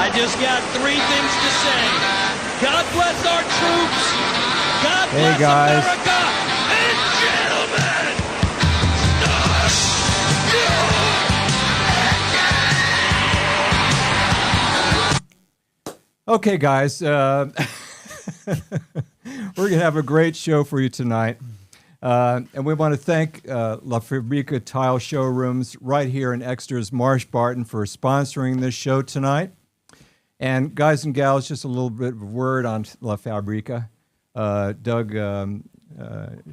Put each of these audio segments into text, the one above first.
I just got three things to say. God bless our troops. God bless America. And gentlemen, Okay, guys, we're going to have a great show for you tonight. And we want to thank La Fabrica Tile Showrooms right here in Exeter's Marsh Barton for sponsoring this show tonight. And guys and gals, just a little bit of a word on La Fabrica. Doug,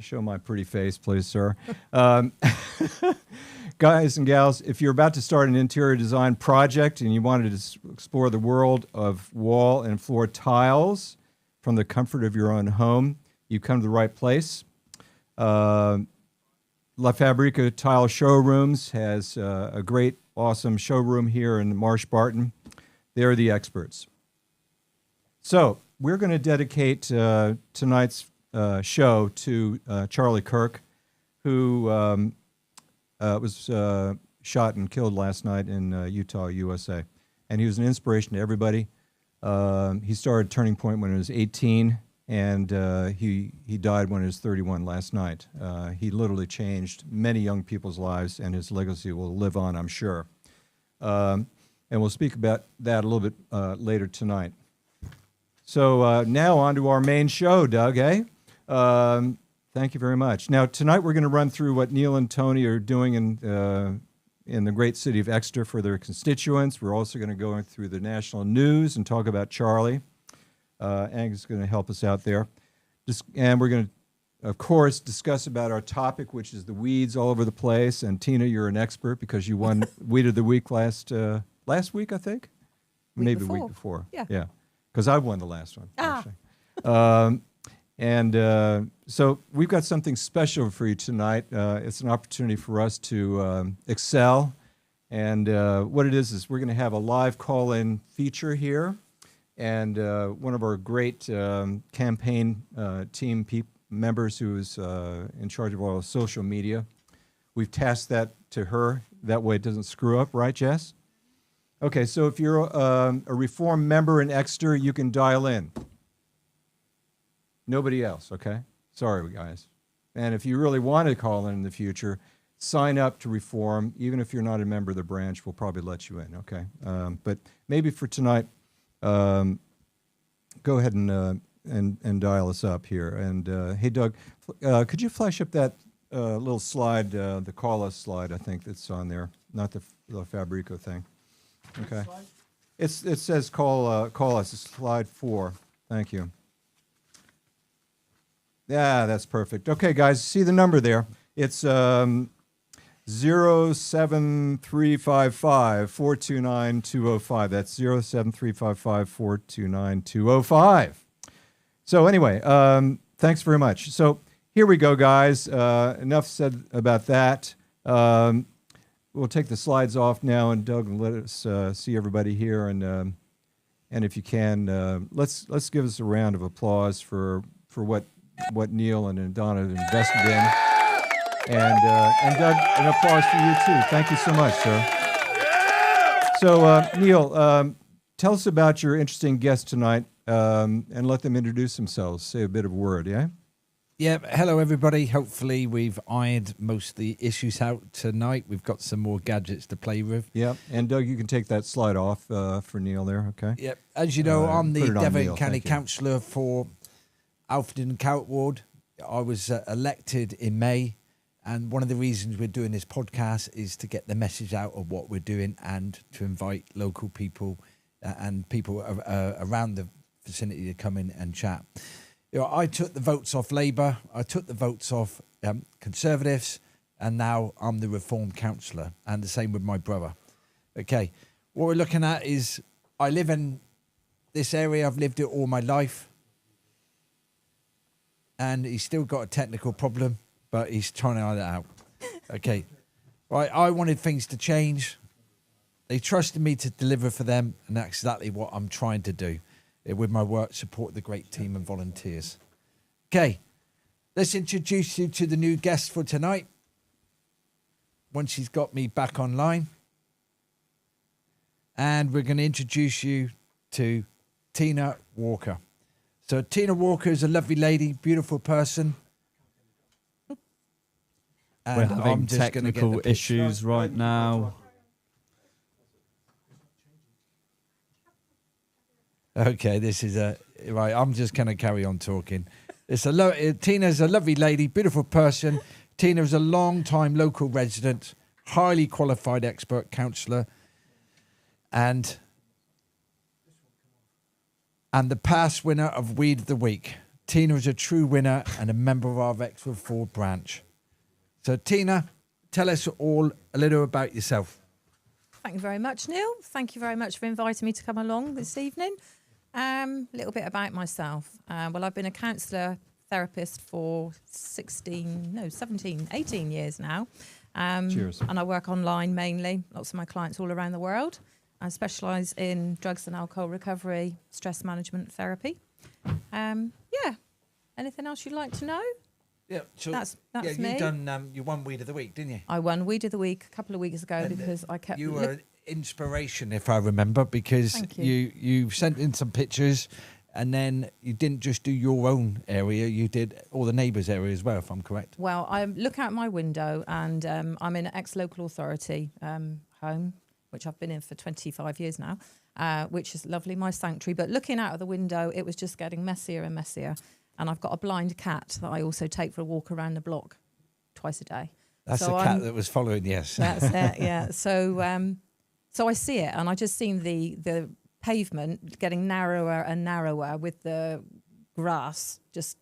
show my pretty face, please, sir. Guys and gals, if you're about to start an interior design project and you wanted to explore the world of wall and floor tiles from the comfort of your own home, you've come to the right place. La Fabrica Tile Showrooms has a great, awesome showroom here in Marsh Barton. They're the experts. So we're going to dedicate tonight's show to Charlie Kirk, who was shot and killed last night in Utah, USA. And he was an inspiration to everybody. He started Turning Point when he was 18, and he died when he was 31 last night. He literally changed many young people's lives, and his legacy will live on, I'm sure. And we'll speak about that a little bit later tonight. So now on to our main show, Doug, eh? Thank you very much. Now, tonight we're going to run through what Neil and Tony are doing in the great city of Exeter for their constituents. We're also going to go through the national news and talk about Charlie. Angus is going to help us out there. And we're going to, of course, discuss about our topic, which is the weeds all over the place. And Tina, you're an expert because you won Weed of the Week last week, I think? Maybe the week before. Yeah. Because I won the last one, actually. So we've got something special for you tonight. It's an opportunity for us to excel. And what it is we're going to have a live call-in feature here. And one of our great campaign team members who is in charge of all social media, we've tasked that to her. That way it doesn't screw up, right, Jess? Okay, so if you're a Reform member in Exeter, you can dial in. Nobody else, okay? Sorry, guys. And if you really want to call in the future, sign up to Reform. Even if you're not a member of the branch, we'll probably let you in, okay? But maybe for tonight, go ahead and dial us up here. And hey, Doug, could you flash up that little slide, the call us slide, I think that's on there, not the Fabrico thing. Okay. It says call us. It's slide 4. Thank you. Yeah, that's perfect. Okay, guys, see the number there. It's 07355-429-205. That's 07355-429-205. So anyway, thanks very much. So here we go, guys. Enough said about that. We'll take the slides off now, and Doug will let us see everybody here. And if you can, let's give us a round of applause for what Neil and Donna have invested in. And Doug, an applause for you too. Thank you so much, sir. So Neil, tell us about your interesting guest tonight, and let them introduce themselves. Say a bit of a word, yeah? Yeah, hello everybody. Hopefully we've ironed most of the issues out tonight. We've got some more gadgets to play with. Yeah, and Doug, you can take that slide off for Neil there, okay? Yeah, as you know, I'm the Devon Neil. County Councillor for Alfred and Cowart Ward. I was elected in May, and one of the reasons we're doing this podcast is to get the message out of what we're doing and to invite local people and people around the vicinity to come in and chat. You know, I took the votes off Labour, I took the votes off Conservatives, and now I'm the Reform councillor, and the same with my brother. Okay, what we're looking at is I live in this area, I've lived it all my life, and he's still got a technical problem, but he's trying to iron it out. Okay, right, I wanted things to change. They trusted me to deliver for them, and that's exactly what I'm trying to do. With my work, support the great team of volunteers. Okay, let's introduce you to the new guest for tonight. Once she's got me back online. And we're going to introduce you to Tina Walker. So Tina Walker is a lovely lady, beautiful person. We're And having I'm just gonna get the technical picture. issues right now. Okay, this is right. I'm just going to carry on talking. Tina's a lovely lady, beautiful person. Tina is a long-time local resident, highly qualified expert counsellor, and the past winner of Weed of the Week. Tina is a true winner and a member of our Exeter Ford branch. So, Tina, tell us all a little about yourself. Thank you very much, Neil. Thank you very much for inviting me to come along this evening. A little bit about myself. Well, I've been a counsellor therapist for 18 years now. Cheers. And I work online mainly. Lots of my clients all around the world. I specialise in drugs and alcohol recovery, stress management therapy. Yeah. Anything else you'd like to know? Yeah, so That's you me. you won Weed of the Week, didn't you? I won Weed of the Week a couple of weeks ago And, because I kept... You were an inspiration, if I remember, because Thank you sent in some pictures, and then you didn't just do your own area, you did all the neighbours' area as well, if I'm correct. Well, I look out my window and I'm in an ex-local authority home, which I've been in for 25 years now, which is lovely, my sanctuary. But looking out of the window, it was just getting messier and messier. And I've got a blind cat that I also take for a walk around the block twice a day. That's So the cat that was following, yes. That's it, yeah. So I see it, and I just seen the pavement getting narrower and narrower with the grass just,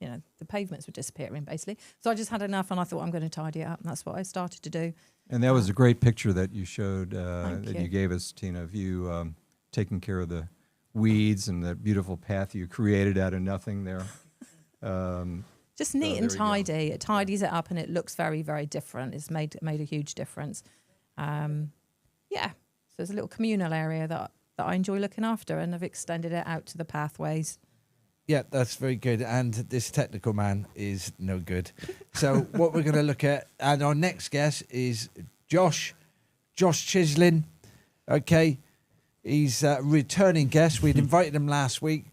the pavements were disappearing basically. So I just had enough, and I thought I'm going to tidy it up, and that's what I started to do. And that was a great picture that you showed, Thank that you. you gave us, Tina, of you taking care of the weeds and the beautiful path you created out of nothing there. Just neat there and you go. tidy. It tidies it up, and it looks very, very different. It's made a huge difference. Yeah, so there's a little communal area that I enjoy looking after, and I've extended it out to the pathways. Yeah, that's very good. And this technical man is no good. So what we're going to look at, and our next guest is Josh Chislin. Okay, he's a returning guest. We'd invited him last week.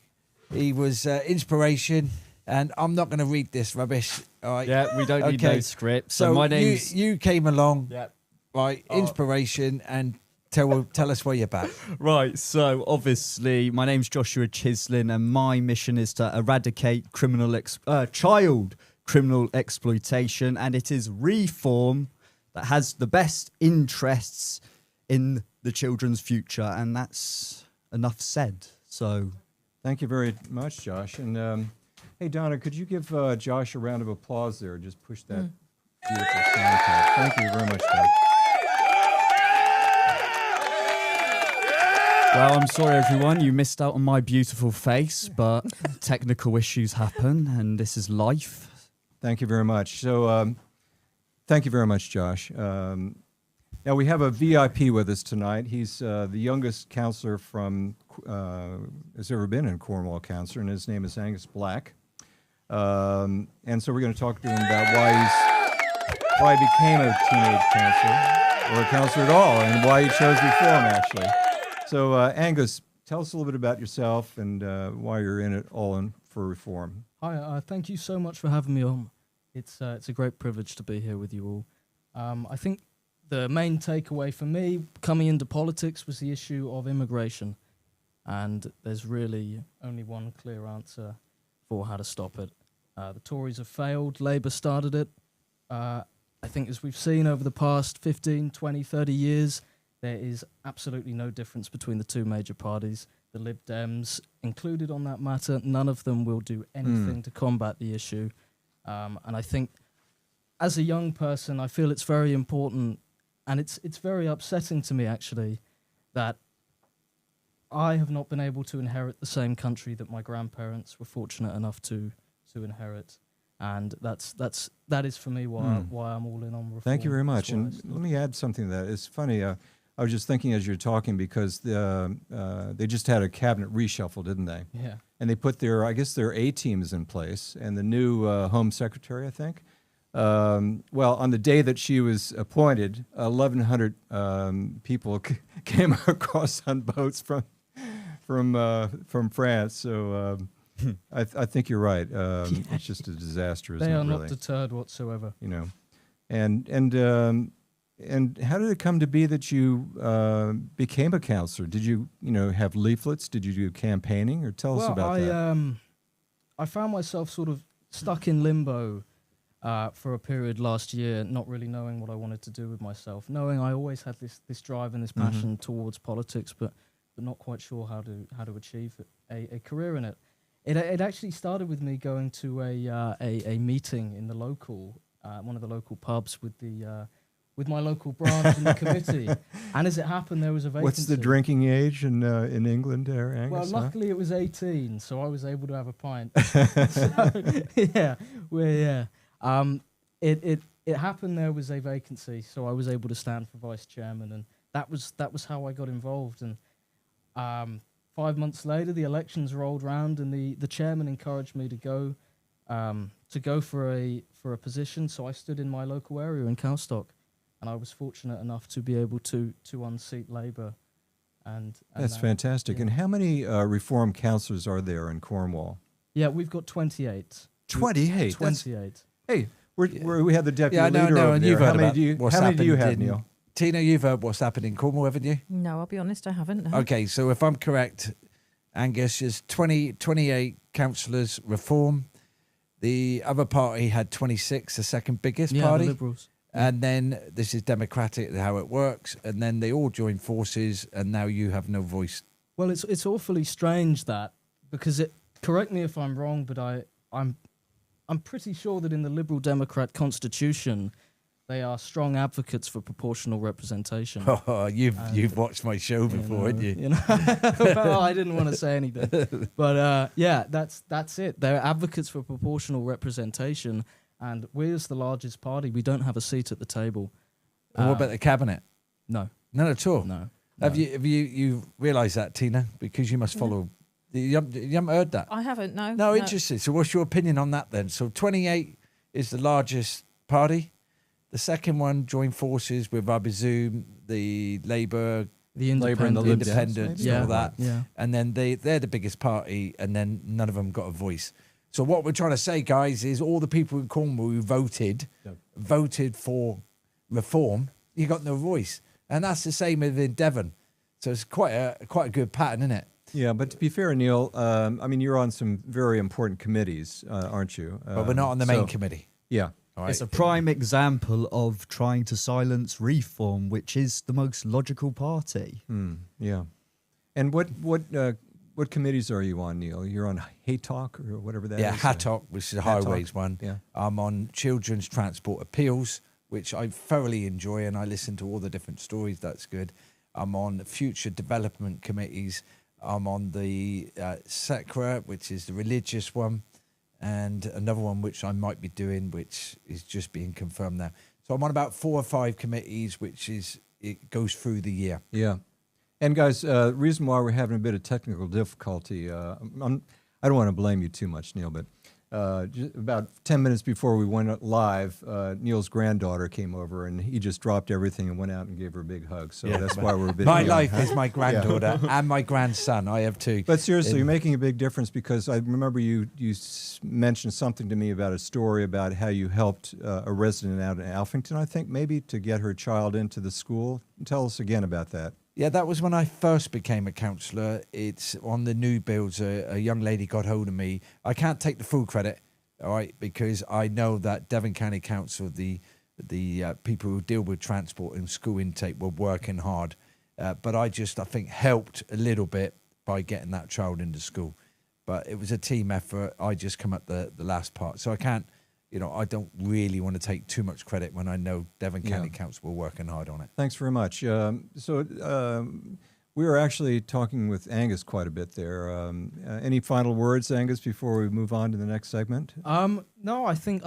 He was inspiration, and I'm not going to read this rubbish. All right. Yeah, we don't need Okay. no script. So So my name's... you came along, Yeah. right? Inspiration, and tell us where you're back. Right, so obviously my name's Joshua Chislin, and my mission is to eradicate child criminal exploitation, and it is reform that has the best interests in the children's future, and that's enough said. So Thank you very much, Josh. And hey, Donna, could you give Josh a round of applause there? Just push that beautiful sound pad. Thank you very much, Doug. Well, I'm sorry, everyone. You missed out on my beautiful face, but technical issues happen, and this is life. Thank you very much. So, thank you very much, Josh. Now, we have a VIP with us tonight. He's the youngest counselor has ever been in Cornwall Council, and his name is Angus Black. And so we're going to talk to him about why he became a teenage counselor, or a counselor at all, and why he chose reform, actually. So, Angus, tell us a little bit about yourself and why you're in it all in for reform. Hi, thank you so much for having me on. It's a great privilege to be here with you all. I think the main takeaway for me coming into politics was the issue of immigration, and there's really only one clear answer for how to stop it. The Tories have failed, Labour started it. I think as we've seen over the past 15, 20, 30 years, there is absolutely no difference between the two major parties. The Lib Dems included on that matter, none of them will do anything to combat the issue. And I think as a young person, I feel it's very important, and it's very upsetting to me actually, that I have not been able to inherit the same country that my grandparents were fortunate enough to inherit. And that is for me why I'm all in on reform. Thank you very much. That's why I And stood. let me add something to that. It's funny. I was just thinking as you're talking, because they just had a cabinet reshuffle, didn't they? Yeah. And they put their A teams in place, and the new Home Secretary, I think. Well, on the day that she was appointed, 1,100 people came across on boats from France. So I think you're right. It's just a disaster. Isn't They it, are really? not deterred whatsoever. You know, and how did it come to be that you became a counselor? Did you have leaflets? Did you do campaigning? Or tell us about that. I found myself sort of stuck in limbo for a period last year, not really knowing what I wanted to do with myself. Knowing I always had this drive and this passion towards politics, but not quite sure how to achieve a career in it. It actually started with me going to a meeting in the local one of the local pubs with my local branch and the committee. And as it happened, there was a vacancy. What's the drinking age in England there, Angus? Well, huh? luckily it was 18, so I was able to have a pint. It happened there was a vacancy, so I was able to stand for vice chairman, and that was how I got involved. And 5 months later, the elections rolled round, and the chairman encouraged me to go for a position. So I stood in my local area in Cowstock. And I was fortunate enough to be able to unseat Labour. And That's fantastic. Yeah. And how many Reform councillors are there in Cornwall? Yeah, we've got 28. 28. 28. Hey, we have the deputy Yeah, leader no, over and there. you've How heard many about do you, what's how many do you have, happened in- Neil? Tina, you've heard what's happened in Cornwall, haven't you? No, I'll be honest, I haven't. No. Okay, so if I'm correct, Angus, there's 28 councillors Reform. The other party had 26, the second biggest party. The Liberals. And then this is democratic, how it works. And then they all join forces, and now you have no voice. Well, it's awfully strange that, because correct me if I'm wrong, but I'm pretty sure that in the Liberal Democrat Constitution, they are strong advocates for proportional representation. Oh, you've watched my show before, haven't you? Well, I didn't want to say anything, but that's it. They're advocates for proportional representation, and we, as the largest party, we don't have a seat at the table. And what about the cabinet? No, None at all. no. Have you realised that, Tina? Because you must follow. You haven't heard that. I haven't, no. No, interesting. So what's your opinion on that then? So 28 is the largest party. The second one joined forces with Abizoom, the Labour, The Labour and the independent. Lib Dems, Independents, maybe? and all that. Yeah. And then they're the biggest party, and then none of them got a voice. So what we're trying to say, guys, is all the people in Cornwall who voted for Reform, you got no voice. And that's the same within Devon. So it's quite a good pattern, isn't it? Yeah, but to be fair, Neil, I mean, you're on some very important committees, aren't you? But we're not on the main committee. Yeah. All right? It's a prime example of trying to silence Reform, which is the most logical party. Yeah. And what committees are you on, Neil? You're on HATOC or whatever that is? HATOC, which is the highways one. Yeah. I'm on Children's Transport Appeals, which I thoroughly enjoy, and I listen to all the different stories. That's good. I'm on future development committees. I'm on the SECRA, which is the religious one, and another one which I might be doing, which is just being confirmed now. So I'm on about 4 or 5 committees, it goes through the year. Yeah. And guys, reason why we're having a bit of technical difficulty, I don't want to blame you too much, Neil, but just about 10 minutes before we went live, Neil's granddaughter came over, and he just dropped everything and went out and gave her a big hug. So that's why we're a bit My young, life huh? is my granddaughter and my grandson. I have 2. But seriously, you're making a big difference, because I remember you mentioned something to me about a story about how you helped a resident out in Alphington, I think, maybe, to get her child into the school. Tell us again about that. Yeah, that was when I first became a councillor. It's on the new builds. A young lady got hold of me. I can't take the full credit, all right, because I know that Devon County Council, the people who deal with transport and school intake, were working hard. But I think, helped a little bit by getting that child into school. But it was a team effort. I just come up the last part. So I can't, I don't really want to take too much credit when I know Devon County Council were working hard on it. Thanks very much. We were actually talking with Angus quite a bit there. Any final words, Angus, before we move on to the next segment? No, I think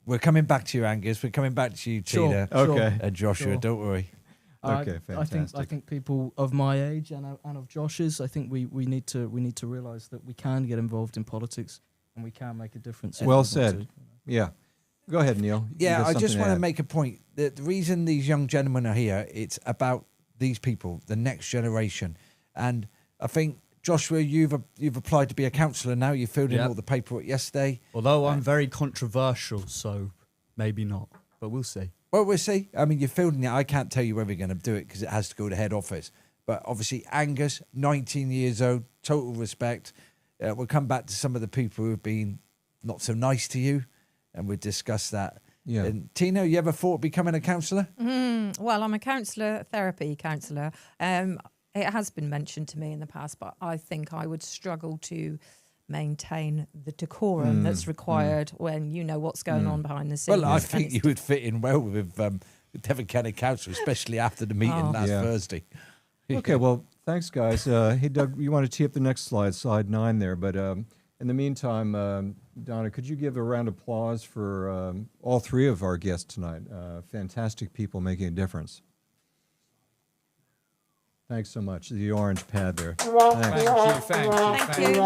We're coming back to you, Angus. We're coming back to you, Tina. Okay. And Joshua, Sure. don't worry. Okay, fantastic. I think people of my age and of Josh's, I think we need to realise that we can get involved in politics and we can make a difference. if Well we want said. to. Yeah. Go ahead, Neil. You Yeah, got I just something want to add. make a point. The reason these young gentlemen are here, it's about these people, the next generation. And I think, Joshua, you've applied to be a councillor now. You filled in Yep. all the paperwork yesterday. Although I'm very controversial, so maybe not, but we'll see. Well, we'll see. I mean, you're fielding it. I can't tell you whether you're going to do it because it has to go to head office. But obviously, Angus, 19 years old, total respect. We'll come back to some of the people who have been not so nice to you, and we'll discuss that. Yeah. And Tina, you ever thought of becoming a counsellor? Well, I'm a counsellor, therapy counsellor. It has been mentioned to me in the past, but I think I would struggle to maintain the decorum that's required when you know what's going on behind the scenes. Well, I And think it's you would fit in well with Devon County Council, especially after the meeting last Yeah. Thursday. Okay, well, thanks, guys. Hey, Doug, you want to tee up the next slide 9 there. But in the meantime, Donna, could you give a round of applause for all 3 of our guests tonight? Fantastic people making a difference. Thanks so much. The orange pad there. Thanks. Thank you.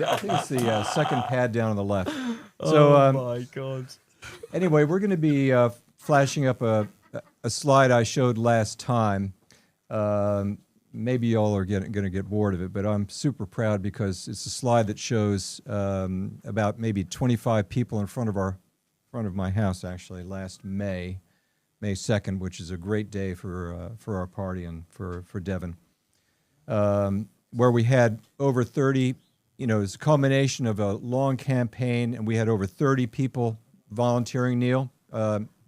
I think it's the second pad down on the left. So, my God. anyway, we're going to be flashing up a slide I showed last time. Maybe y'all are going to get bored of it, but I'm super proud because it's a slide that shows about maybe 25 people in front of my house actually last May 2nd, which is a great day for our party and for Devon, where we had over 30. You know, it's a culmination of a long campaign, and we had over 30 people volunteering. Neil,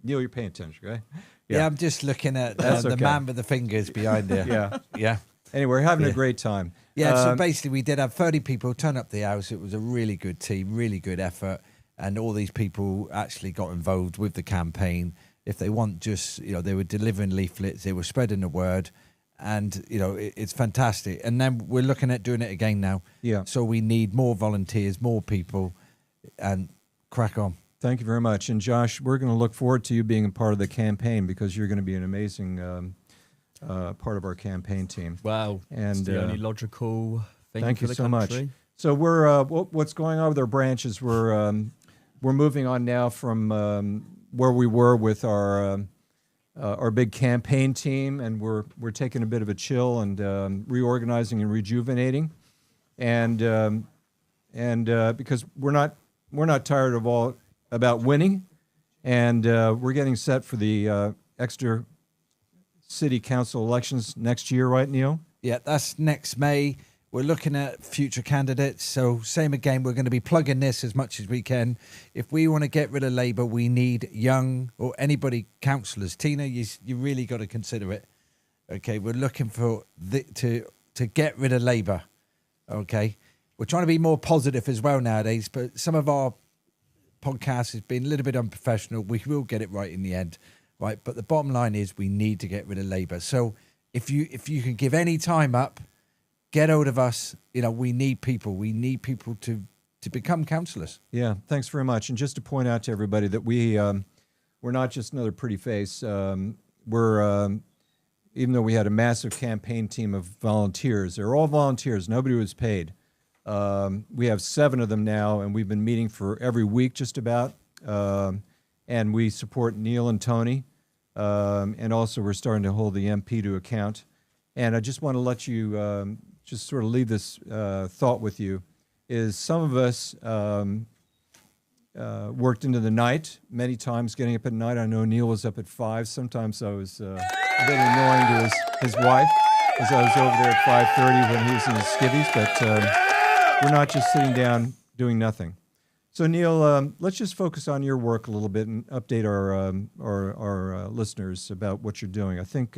you're paying attention, right? Yeah, I'm just looking at That's the okay. man with the fingers behind there. Yeah. Yeah. Anyway, we're having Yeah. a great time. Yeah, so basically we did have 30 people turn up the house. It was a really good team, really good effort. And all these people actually got involved with the campaign. If they want just, they were delivering leaflets, they were spreading the word. And, it's fantastic. And then we're looking at doing it again now. Yeah. So we need more volunteers, more people, and crack on. Thank you very much. And Josh, we're going to look forward to you being a part of the campaign because you're going to be an amazing part of our campaign team. Wow. And, it's the only logical thing Thank for you the so country. much. So we're what's going on with our branches? We're moving on now from where we were with our big campaign team, and we're taking a bit of a chill and reorganizing and rejuvenating, and because we're not tired of all about winning, and we're getting set for the Exeter City Council elections next year, right, Neil? Yeah, that's next May. We're looking at future candidates. So same again, we're going to be plugging this as much as we can. If we want to get rid of Labour, we need young or anybody councillors. Tina, you really got to consider it. Okay, we're looking for to get rid of Labour. Okay, we're trying to be more positive as well nowadays, but some of our podcasts has been a little bit unprofessional. We will get it right in the end, right? But the bottom line is we need to get rid of Labour. So if you can give any time up, get hold of us. We need people. We need people to become councillors. Yeah, thanks very much. And just to point out to everybody that we're not just another pretty face. We're even though we had a massive campaign team of volunteers, they're all volunteers. Nobody was paid. We have 7 of them now, and we've been meeting for every week just about. And we support Neil and Tony. And also we're starting to hold the MP to account. And I just want to let you just sort of leave this thought with you, is some of us worked into the night, many times getting up at night. I know Neil was up at 5. Sometimes I was a bit annoying to his wife, as I was over there at 5:30 when he was in his skivvies, but we're not just sitting down doing nothing. So Neil, let's just focus on your work a little bit and update our listeners about what you're doing. I think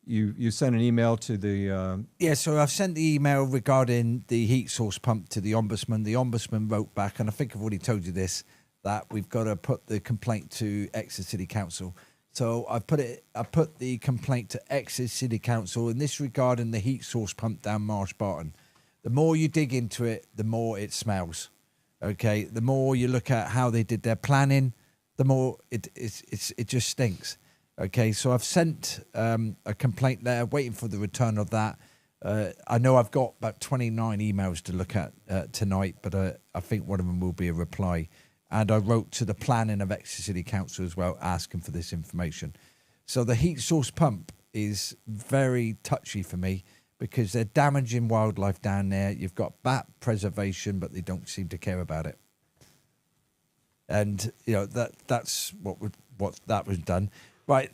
you sent an email to the... Yeah, so I've sent the email regarding the heat source pump to the Ombudsman. The Ombudsman wrote back, and I think I've already told you this, that we've got to put the complaint to Exeter City Council. So I put the complaint to Exeter City Council, and this regarding the heat source pump down Marsh Barton. The more you dig into it, the more it smells. Okay, the more you look at how they did their planning, the more it just stinks. Okay, so I've sent a complaint letter, waiting for the return of that. I know I've got about 29 emails to look at tonight, but I think one of them will be a reply. And I wrote to the planning of Exeter City Council as well, asking for this information. So the heat source pump, is very touchy for me because they're damaging wildlife down there. You've got bat preservation, but they don't seem to care about it. And that's what that was done. Right,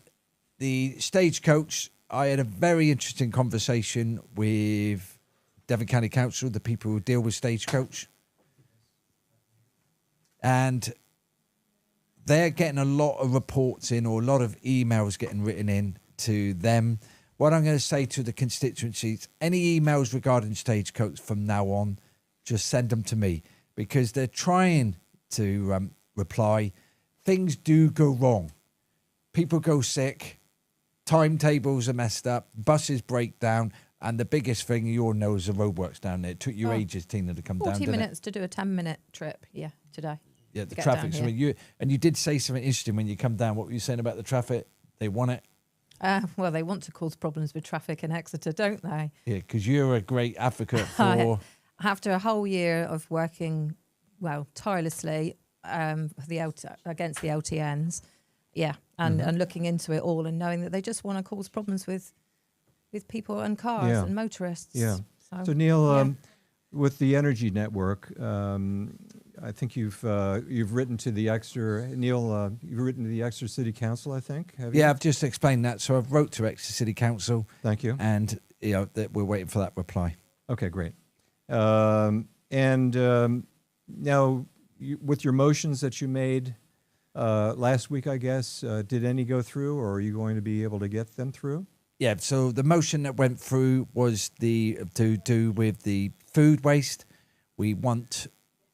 the Stagecoach. I had a very interesting conversation with Devon County Council, the people who deal with Stagecoach, and they're getting a lot of reports in, or a lot of emails getting written in to them. What I'm going to say to the constituencies, any emails regarding Stagecoach from now on, just send them to me, because they're trying to reply. Things do go wrong. People go sick. Timetables are messed up. Buses break down. And the biggest thing you all know is the roadworks down there. It took you ages, Tina, to come 40 down. 40 minutes to do a 10-minute trip, today. Yeah, the traffic. So you did say something interesting when you come down. What were you saying about the traffic? They want it. Well, they want to cause problems with traffic in Exeter, don't they? Yeah, because you're a great advocate for. After a whole year of working, tirelessly against the LTNs, and looking into it all and knowing that they just want to cause problems with people and cars and motorists. Yeah. So Neil, with the Energy Network, I think you've written to the Exeter, Neil, you've written to the Exeter City Council, I think, have you? Yeah, I've just explained that. So I've wrote to Exeter City Council. Thank you. And that we're waiting for that reply. Okay, great. Now, with your motions that you made last week, I guess, did any go through, or are you going to be able to get them through? Yeah, so the motion that went through was to do with the food waste. We want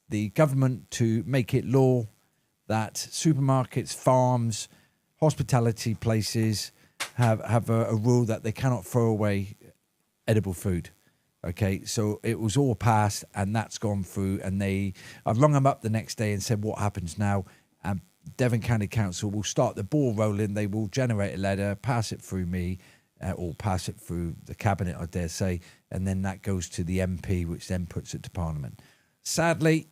the government to make it law that supermarkets, farms, hospitality places have a rule that they cannot throw away edible food. Okay, so it was all passed and that's gone through, and I rung them up the next day and said, what happens now? And Devon County Council will start the ball rolling. They will generate a letter, pass it through me, or pass it through the cabinet, I dare say, and then that goes to the MP, which then puts it to Parliament. Sadly,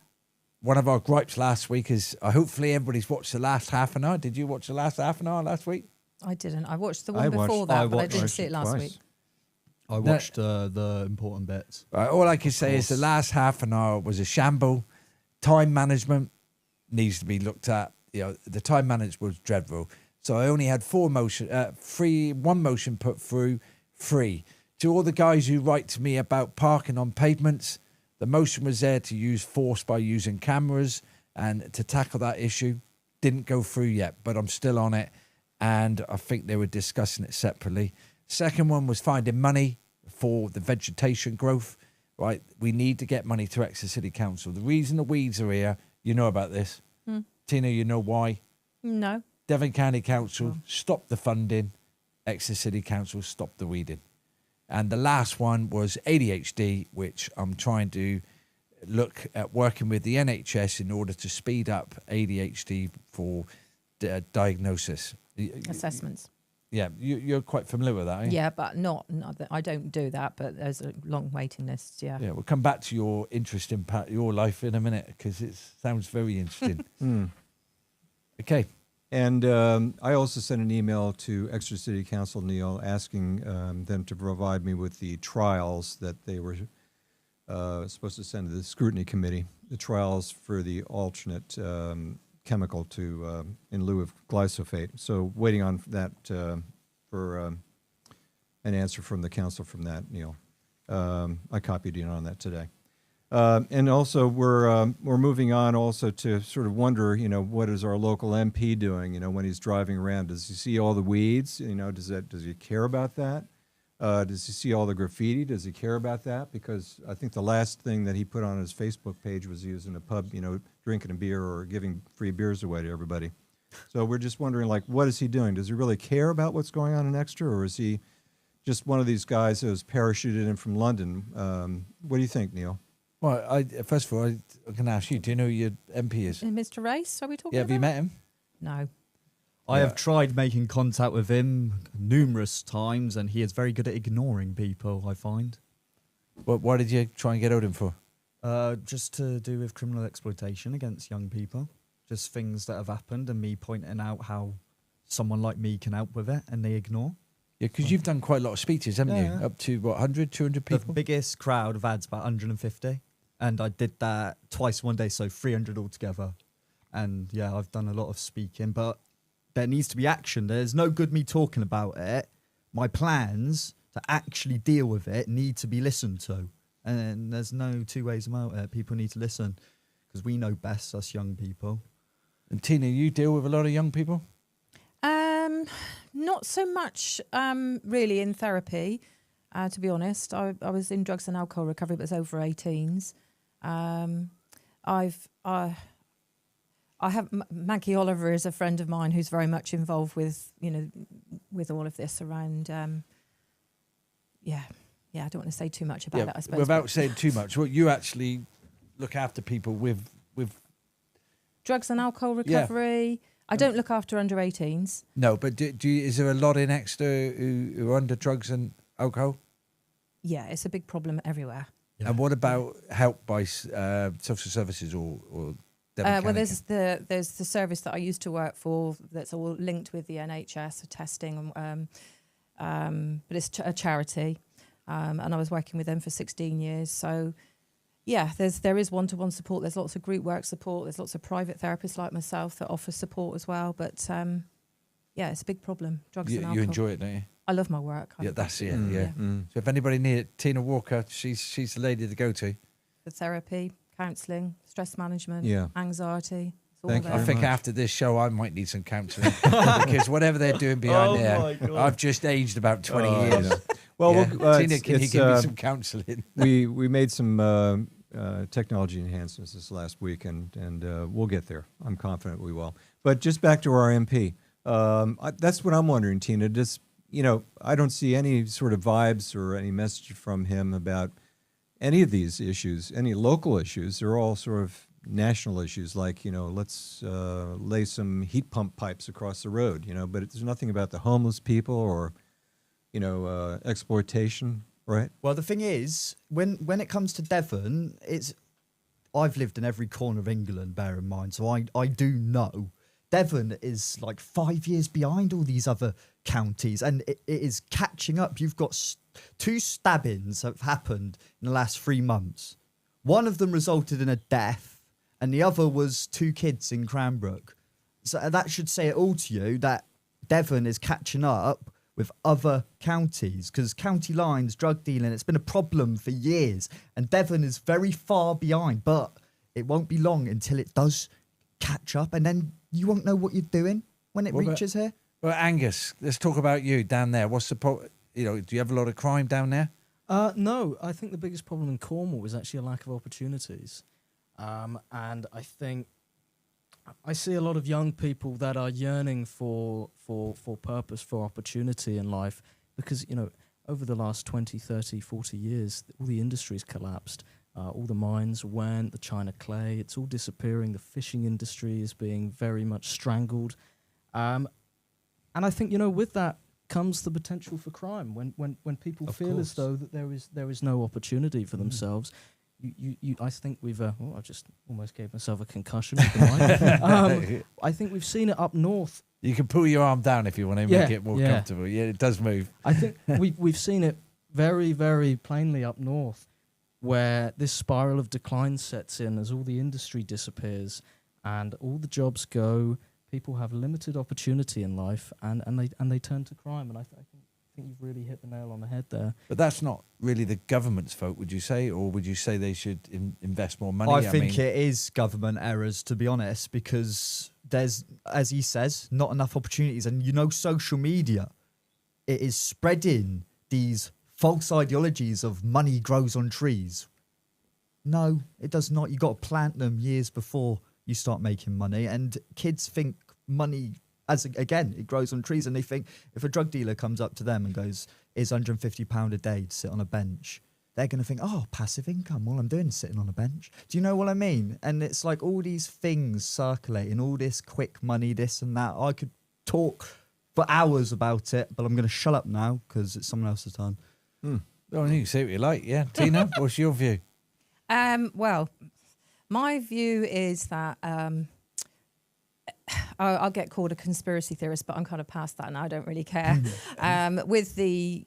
one of our gripes last week is, hopefully everybody's watched the last half an hour. Did you watch the last half an hour last week? I didn't. I watched the one before that, but I didn't see it last week. I watched the important bits. Right, all I can say is the last half an hour was a shamble. Time management needs to be looked at. The time management was dreadful. So I only had one motion put through, 3. To all the guys who write to me about parking on pavements, the motion was there to use force by using cameras and to tackle that issue. Didn't go through yet, but I'm still on it, and I think they were discussing it separately. Second one was finding money for the vegetation growth. Right, we need to get money to Exeter City Council. The reason the weeds are here, you know about this. Tina, you know why? No. Devon County Council stopped the funding. Exeter City Council stopped the weeding. And the last one was ADHD, which I'm trying to look at working with the NHS in order to speed up ADHD for diagnosis. Assessments. Yeah, you're quite familiar with that, eh? Yeah, but not I don't do that, but there's a long waiting list, yeah. Yeah, we'll come back to your interest in your life in a minute, because it sounds very interesting. Okay. And I also sent an email to Exeter City Council, Neil, asking them to provide me with the trials that they were supposed to send to the scrutiny committee, the trials for the alternate chemical to in lieu of glyphosate. So waiting on that for an answer from the council from that, Neil. I copied you on that today. And also we're moving on also to sort of wonder, what is our local MP doing, when he's driving around? Does he see all the weeds? Does he care about that? Does he see all the graffiti? Does he care about that? Because I think the last thing that he put on his Facebook page was he was in a pub, drinking a beer or giving free beers away to everybody. So we're just wondering, what is he doing? Does he really care about what's going on in Exeter, or is he just one of these guys who was parachuted in from London? What do you think, Neil? Well, first of all, I can ask you, do you know who your MP is? Mr. Race, are we talking Yeah, about? have you met him? No. I have tried making contact with him numerous times, and he is very good at ignoring people, I find. Why did you try and get hold of him for? Just to do with criminal exploitation against young people. Just things that have happened, and me pointing out how someone like me can help with it, and they ignore. Yeah, because you've done quite a lot of speeches, haven't you? Yeah. Up to, what, 100, 200 The people? biggest crowd I've had's about 150. And I did that twice one day, so 300 altogether. And yeah, I've done a lot of speaking, but there needs to be action. There's no good me talking about it. My plans to actually deal with it need to be listened to. And there's no two ways about it. People need to listen because we know best, us young people. And Tina, you deal with a lot of young people? Not so much really in therapy, to be honest. I was in drugs and alcohol recovery, but it was over 18s. I have Maggie Oliver is a friend of mine who's very much involved with, with all of this around. I don't want to say too much about it, I suppose. Without saying too much, well, you actually look after people with drugs and alcohol recovery. Yeah. I don't look after under 18s. No, but is there a lot in Exeter who are under drugs and alcohol? Yeah, it's a big problem everywhere. Yeah. And what about help by social services or well, there's the service that I used to work for that's all linked with the NHS for testing, but it's a charity, and I was working with them for 16 years. So, yeah, there is one-to-one support. There's lots of group work support. There's lots of private therapists like myself that offer support as well. But yeah, it's a big problem. Drugs and alcohol. You enjoy it, don't you? I love my work. Yeah, that's it. Yeah. So if anybody needs it, Tina Walker, she's the lady to go to. For therapy, counselling, stress management, anxiety. Thank you I think much. After this show, I might need some counselling because whatever they're doing behind there, I've just aged about 20 years. Well, Tina, can you give me some counselling? we made some technology enhancements this last week, and we'll get there. I'm confident we will. But just back to our MP, that's what I'm wondering, Tina. I don't see any sort of vibes or any message from him about any of these issues, any local issues. They're all sort of national issues, like, let's lay some heat pump pipes across the road, but there's nothing about the homeless people or, exploitation, right? Well, the thing is, when it comes to Devon, I've lived in every corner of England, bear in mind, so I do know. Devon is like 5 years behind all these other counties, and it is catching up. You've got 2 stabbings have happened in the last 3 months. One of them resulted in a death, and the other was 2 kids in Cranbrook. So that should say it all to you, that Devon is catching up with other counties, because county lines, drug dealing, it's been a problem for years, and Devon is very far behind, but it won't be long until it does catch up, and then you won't know what you're doing when it reaches here. Well, Angus, let's talk about you down there. What's the do you have a lot of crime down there? No, I think the biggest problem in Cornwall is actually a lack of opportunities. And I think I see a lot of young people that are yearning for purpose, for opportunity in life, because, over the last 20, 30, 40 years, all the industries collapsed. All the mines went, the China clay, it's all disappearing. The fishing industry is being very much strangled. And I think, with that comes the potential for crime. When people feel as though that there is no opportunity for themselves. I think we've. I just almost gave myself a concussion with the mic. I think we've seen it up north. You can pull your arm down if you want to make it more comfortable. Yeah, it does move. I think we've seen it very, very plainly up north, where this spiral of decline sets in as all the industry disappears and all the jobs go. People have limited opportunity in life, and they turn to crime. And I think you've really hit the nail on the head there. But that's not really the government's fault, would you say? Or would you say they should invest more money? I think it is government errors, to be honest, because there's, as he says, not enough opportunities. And, social media, it is spreading these false ideologies of money grows on trees. No, it does not. You've got to plant them years before you start making money. And kids think money... it grows on trees, and they think if a drug dealer comes up to them and goes, "Is £150 a day to sit on a bench?" they're going to think, "Oh, passive income. All I'm doing is sitting on a bench." Do you know what I mean? And it's like all these things circulating, all this quick money, this and that. I could talk for hours about it, but I'm going to shut up now because it's someone else's turn. Well, you can say what you like, yeah. Tina, what's your view? Well, my view is that I'll get called a conspiracy theorist, but I'm kind of past that now. I don't really care. With the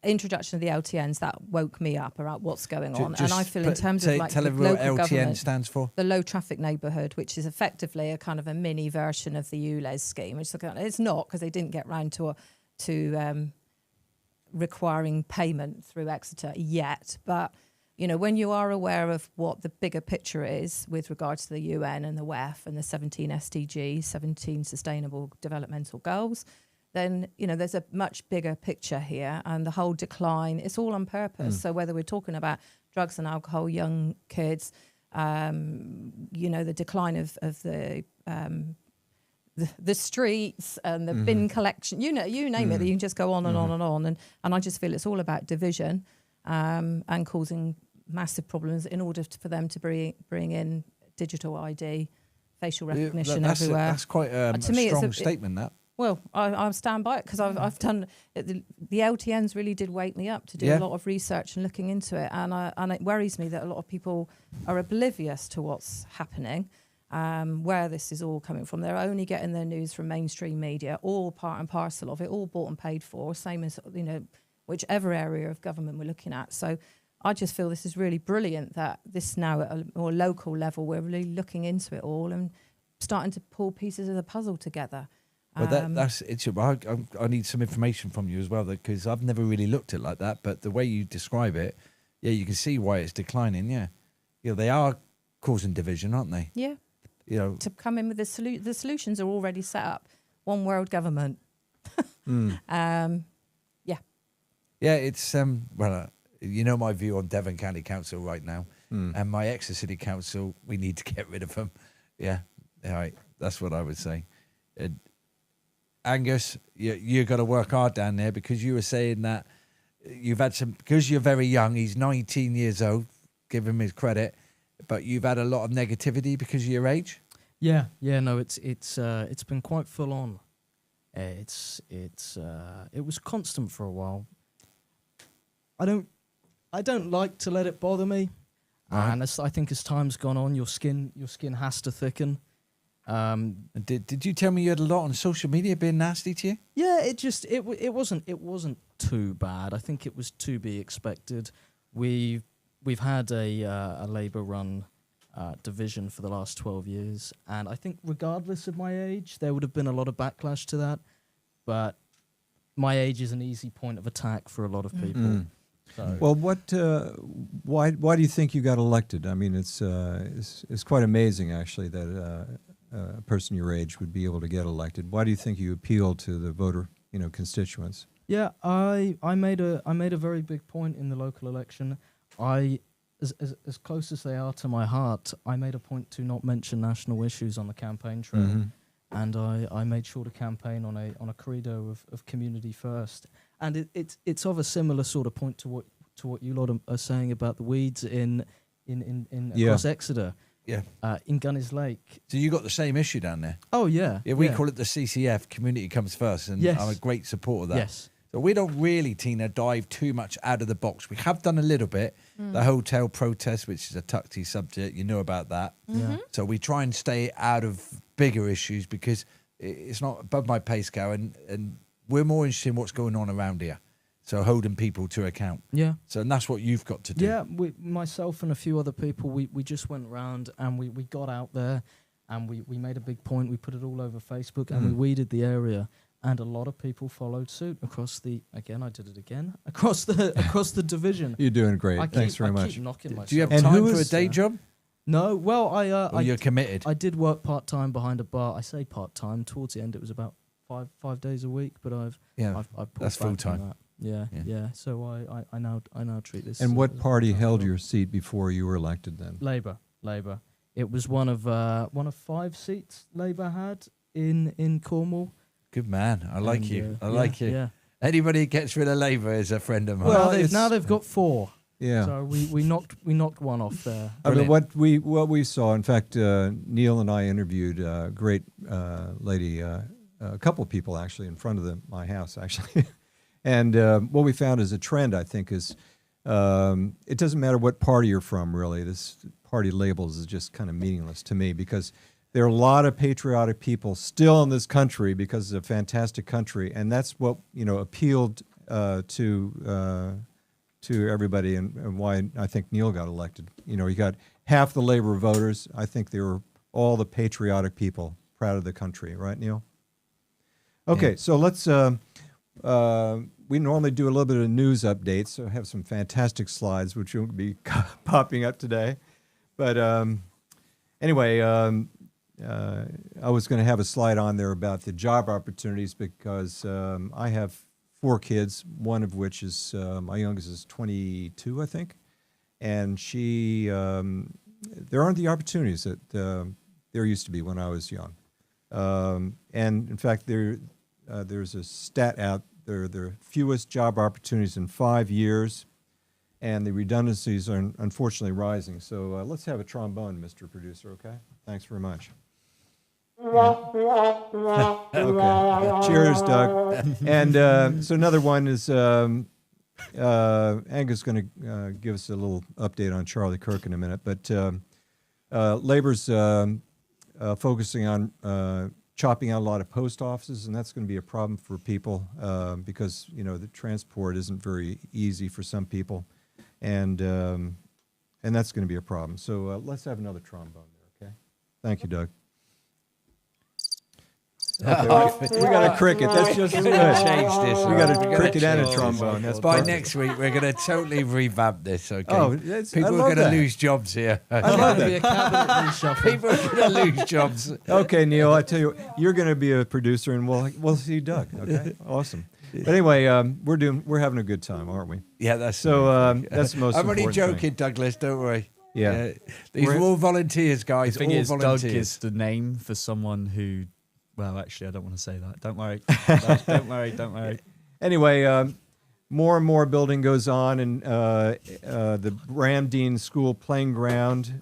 introduction of the LTNs, that woke me up about what's going on. And I feel in terms of like tell the everyone local what LTN government, stands for. the low traffic neighbourhood, which is effectively a kind of a mini version of the ULEZ scheme. It's not, because they didn't get round to requiring payment through Exeter yet. But, you know, when you are aware of what the bigger picture is with regards to the UN and the WEF and the 17 SDGs, 17 Sustainable Developmental Goals, then, you know, there's a much bigger picture here, and the whole decline, it's all on purpose. So whether we're talking about drugs and alcohol, young kids, you know, the decline of the streets and the bin collection, you name it, you can just go on and on and on. And I just feel it's all about division and causing massive problems in order for them to bring in digital ID, facial recognition everywhere. That's quite a strong statement, that. Well, I stand by it, because I've done the LTNs really did wake me up to do a lot of research and looking into it, and it worries me that a lot of people are oblivious to what's happening, where this is all coming from. They're only getting their news from mainstream media, all part and parcel of it, all bought and paid for, same as, you know, whichever area of government we're looking at. So I just feel this is really brilliant that this now at a more local level, we're really looking into it all and starting to pull pieces of the puzzle together. Well, that's it's. I need some information from you as well, because I've never really looked at it like that. But the way you describe it, yeah, you can see why it's declining. Yeah, you know, they are causing division, aren't they? Yeah. You know, To come in with the solutions are already set up. One world government. Yeah. Yeah, it's well, you know my view on Devon County Council right now, and my Exeter City Council. We need to get rid of them. Yeah, right. That's what I would say. Angus, you got to work hard down there, because you were saying that you've had some, because you're very young. He's 19 years old. Give him his credit, but you've had a lot of negativity because of your age. Yeah, no, it's been quite full on. It was constant for a while. I don't like to let it bother me, and I think as time's gone on, your skin has to thicken. Did you tell me you had a lot on social media being nasty to you? Yeah, it wasn't too bad. I think it was to be expected. We've had a Labour run division for the last 12 years, and I think regardless of my age, there would have been a lot of backlash to that. But my age is an easy point of attack for a lot of people. So. Well, why do you think you got elected? I mean, it's quite amazing actually that a person your age would be able to get elected. Why do you think you appealed to the voter, constituents? Yeah, I made a very big point in the local election. As close as they are to my heart, I made a point to not mention national issues on the campaign trail, and I made sure to campaign on a credo of community first. And it's of a similar sort of point to what you lot are saying about the weeds in across Exeter. Yeah. In Gunny's Lake. So you got the same issue down there? Oh, yeah. Yeah, we call it the CCF, Community Comes First, and I'm a great supporter of that. Yes. So we don't really, Tina, dive too much out of the box. We have done a little bit. The hotel protest, which is a touchy subject, you know about that. Yeah. So we try and stay out of bigger issues because it's not above my pay scale, and we're more interested in what's going on around here. So holding people to account. Yeah. So and that's what you've got to do. Yeah, myself and a few other people, we just went around and we got out there and we made a big point. We put it all over Facebook and we weeded the area. And a lot of people followed suit across the across the division. You're doing great. Thanks very much. Keep knocking myself. Do you have time for a day job? No. Well, you're committed. I did work part time behind a bar. I say part time. Towards the end, it was about five days a week. But I've that's full time. Yeah. So I now treat this. And what party held your seat before you were elected then? Labour. It was one of 5 seats Labour had in Cornwall. Good man. I like you. Yeah. Anybody who gets rid of Labour is a friend of mine. Well, now they've got 4. Yeah. So we knocked one off there. I mean, what we saw. In fact, Neil and I interviewed a great lady, a couple of people actually in front of my house actually, and what we found as a trend, I think, is it doesn't matter what party you're from. Really, this party labels is just kind of meaningless to me because there are a lot of patriotic people still in this country because it's a fantastic country, and that's what appealed to everybody, and why I think Neil got elected. You got half the labor voters. I think they were all the patriotic people, proud of the country, right, Neil? Okay, Yeah. so let's. We normally do a little bit of news updates, so I have some fantastic slides which won't be popping up today. But anyway, I was going to have a slide on there about the job opportunities because I have 4 kids, one of which is my youngest is 22, I think, and she there aren't the opportunities that there used to be when I was young, and in fact there's a stat out there: the fewest job opportunities in 5 years, and the redundancies are unfortunately rising. So let's have a trombone, Mr. Producer. Okay, thanks very much. Okay. Cheers, Doug. And so another one is Angus is going to give us a little update on Charlie Kirk in a minute. But Labor's focusing on chopping out a lot of post offices, and that's going to be a problem for people because the transport isn't very easy for some people, and that's going to be a problem. So let's have another trombone there. Okay. Thank you, Doug. Okay, we got a cricket. That's just as good. Change this. We got a cricket and a trombone. That's By perfect. next week, we're going to totally revamp this. Okay. Oh, People are going to lose jobs here. I love Be a it. cabinet reshuffle. People are going to lose jobs. Okay, Neil, I tell you, you're going to be a producer, and we'll see Doug. Okay, awesome. But anyway, we're having a good time, aren't we? Yeah, that's So that's the most. I'm only important joking, thing. Douglas. Don't worry. Yeah. These We're- are all volunteers, guys. The thing all is, volunteers. Doug is the name for someone who. Well, actually, I don't want to say that. Don't worry. Don't worry. Don't worry. Anyway, more and more building goes on, and the Bramdean School playing ground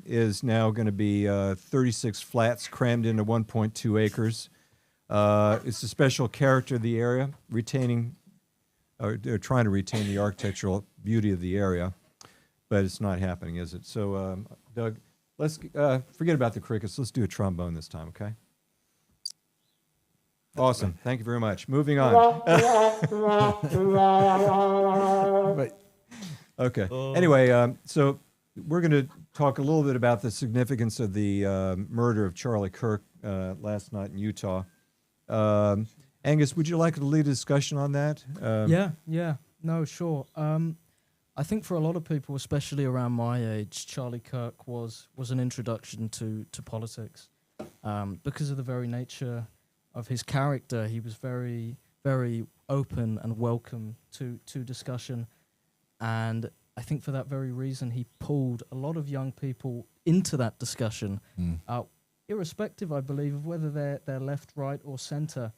is now going to be 36 flats crammed into 1.2 acres. It's a special character of the area, they're trying to retain the architectural beauty of the area, but it's not happening, is it? So, Doug, let's forget about the crickets. Let's do a trombone this time, okay? Awesome. Thank you very much. Moving on. But Okay. Anyway, so we're going to talk a little bit about the significance of the murder of Charlie Kirk last night in Utah. Angus, would you like to lead a discussion on that? Yeah. No, sure. I think for a lot of people, especially around my age, Charlie Kirk was an introduction to politics because of the very nature of his character. He was very, very open and welcome to discussion. And I think for that very reason, he pulled a lot of young people into that discussion, irrespective, I believe, of whether they're left, right, or centre.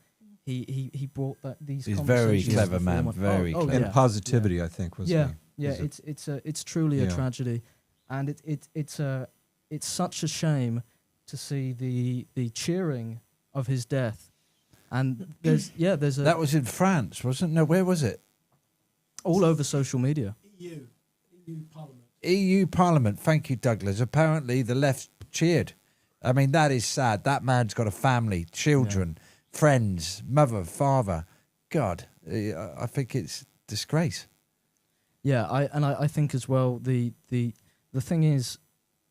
He brought these. he's a very conversations clever to the man. forefront. Very clever. And yeah. positivity, I think, was Yeah, the- yeah. is it- It's truly a Yeah. tragedy, and it's such a shame to see the cheering of his death. And there's a That was in France, wasn't it? No, where was it? all over social media. EU Parliament. Thank you, Douglas. Apparently, the left cheered. I mean, that is sad. That man's got a family, children, friends, mother, father. God, I think it's disgrace. Yeah, I think as well the thing is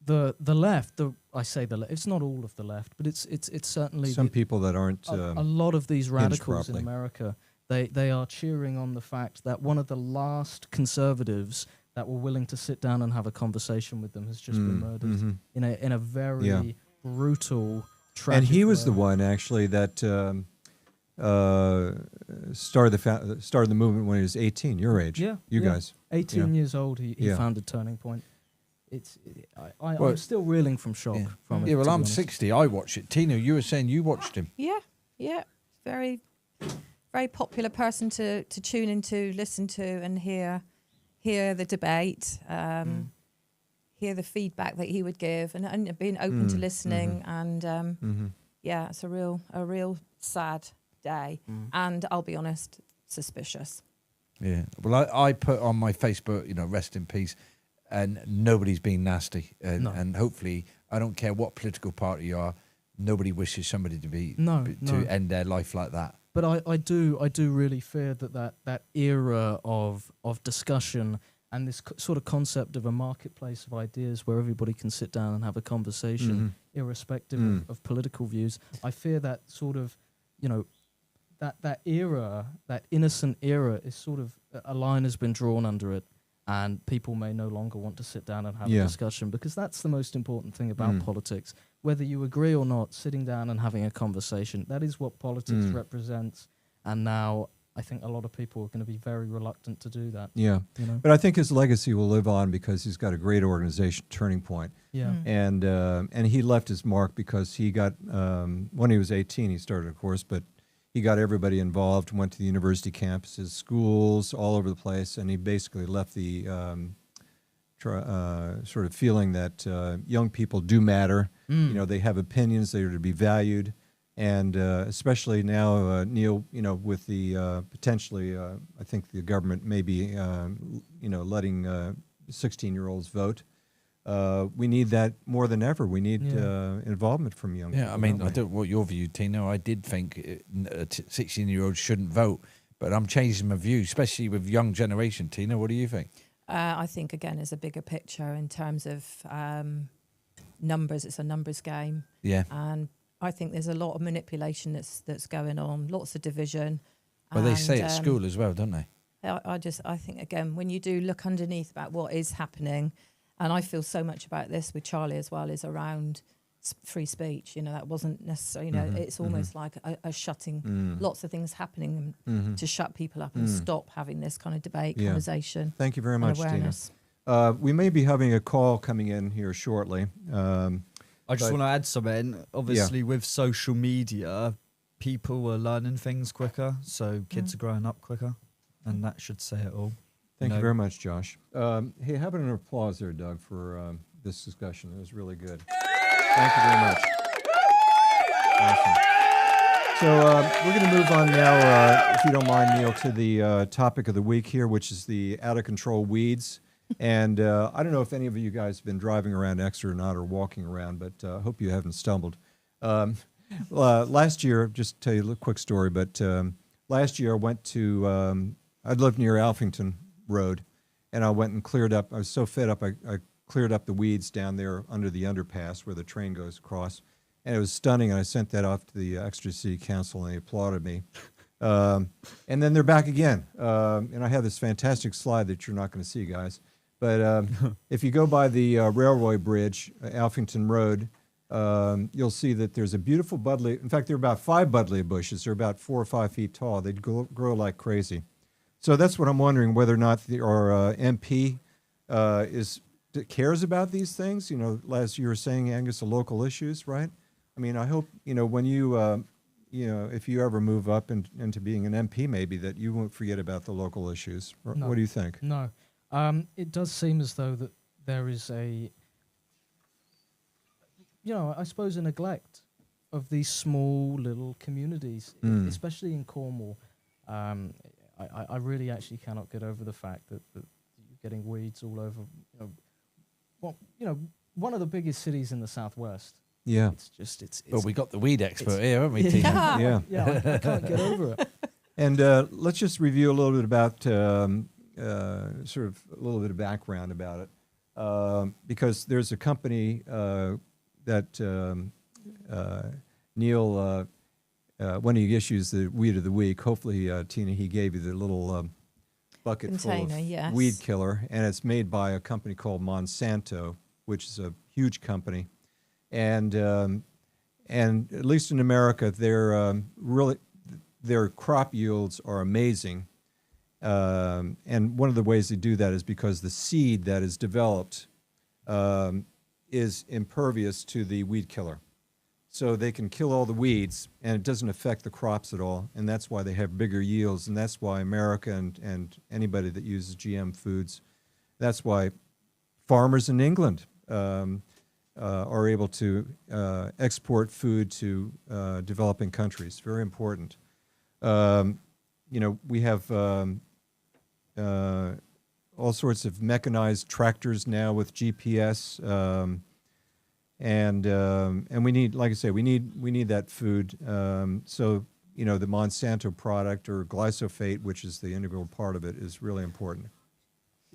the left. It's not all of the left, but it's certainly some people that aren't. a lot of these radicals in properly. America. They are cheering on the fact that one of the last conservatives that were willing to sit down and have a conversation with them has just been murdered in a very brutal, tragic and he was the way. one actually that started the movement when he was 18. Your age, Yeah, you yeah. guys. 18 years old, he Yeah. founded Turning Point. Well, I'm still reeling from shock from it. Yeah, well, to be I'm honest. 60. I watched it. Tina, you were saying you watched him. Yeah. Very, very popular person to tune into, listen to, and hear the debate, hear the feedback that he would give, and being open to listening. And yeah, it's a real sad day. And I'll be honest, suspicious. Yeah. Well, I put on my Facebook, rest in peace, and nobody's been nasty. And, No. and hopefully I don't care what political party you are. Nobody wishes somebody to No. end their life like that. But I do really fear that era of discussion and this sort of concept of a marketplace of ideas where everybody can sit down and have a conversation, irrespective of political views. I fear that sort of, that era, that innocent era, is sort of a line has been drawn under it, and people may no longer want to sit down and have a discussion, because that's the most important thing about politics. Whether you agree or not, sitting down and having a conversation, that is what politics represents. And now I think a lot of people are going to be very reluctant to do that. Yeah. But I think his legacy will live on because he's got a great organization, Turning Point. Yeah. And he left his mark because he got, when he was 18, he started, of course, but he got everybody involved, went to the university campuses, schools, all over the place, and he basically left the sort of feeling that young people do matter. They have opinions, they are to be valued. And especially now, Neil, with the potentially, I think the government may be, letting 16-year-olds vote. We need that more than ever. We need involvement from young people. Yeah, I mean, I don't know what your view, Tina. I did think 16-year-olds shouldn't vote, but I'm changing my view, especially with young generation. Tina, what do you think? I think, again, there's a bigger picture in terms of numbers. It's a numbers game. Yeah. And I think there's a lot of manipulation that's going on, lots of division. Well, they say at school as well, don't they? I think, again, when you do look underneath about what is happening, and I feel so much about this with Charlie as well, is around free speech. That wasn't necessarily, it's almost like a shutting, lots of things happening to shut people up and stop having this kind of debate, conversation. Thank you very much, Tina. We may be having a call coming in here shortly. I just want to add something. Obviously, with social media, people are learning things quicker, so kids are growing up quicker, and that should say it all. Thank you very much, Josh. Hey, how about an applause there, Doug, for this discussion? It was really good. Thank you very much. Awesome. So we're going to move on now, if you don't mind, Neil, to the topic of the week here, which is the out-of-control weeds. And I don't know if any of you guys have been driving around Exeter or not, or walking around, but I hope you haven't stumbled. Last year, just to tell you a quick story, but last year I went to, I lived near Alphington Road, and I went and cleared up, I was so fed up, I cleared up the weeds down there under the underpass where the train goes across, and it was stunning, and I sent that off to the Exeter City Council, and they applauded me. And then they're back again, and I have this fantastic slide that you're not going to see, guys. But if you go by the railway bridge, Alphington Road, you'll see that there's a beautiful buddleia. In fact, there are about 5 buddleia bushes. They're about 4 or 5 feet tall. They grow like crazy. So that's what I'm wondering, whether or not our MP cares about these things. As you were saying, Angus, the local issues, right? I mean, I hope, when you, if you ever move up into being an MP, maybe, that you won't forget about the local issues. No. What do you think? No. It does seem as though that there is I suppose a neglect of these small little communities, especially in Cornwall. I really actually cannot get over the fact that you're getting weeds all over. One of the biggest cities in the southwest. Yeah. It's Well, we got the weed expert here, haven't we, Tina? I can't get over it. And let's just review a little bit about sort of a little bit of background about it, because there's a company that Neil, when he issues the Weed of the Week, hopefully, Tina, he gave you the little bucket container, full of yes. weed killer, and it's made by a company called Monsanto, which is a huge company, and at least in America, their crop yields are amazing. And one of the ways they do that is because the seed that is developed is impervious to the weed killer. So they can kill all the weeds, and it doesn't affect the crops at all, and that's why they have bigger yields, and that's why America and anybody that uses GM foods, that's why farmers in England are able to export food to developing countries. Very important. We have all sorts of mechanized tractors now with GPS. and we need, like I say, we need that food. So you know, the Monsanto product or glyphosate, which is the integral part of it, is really important.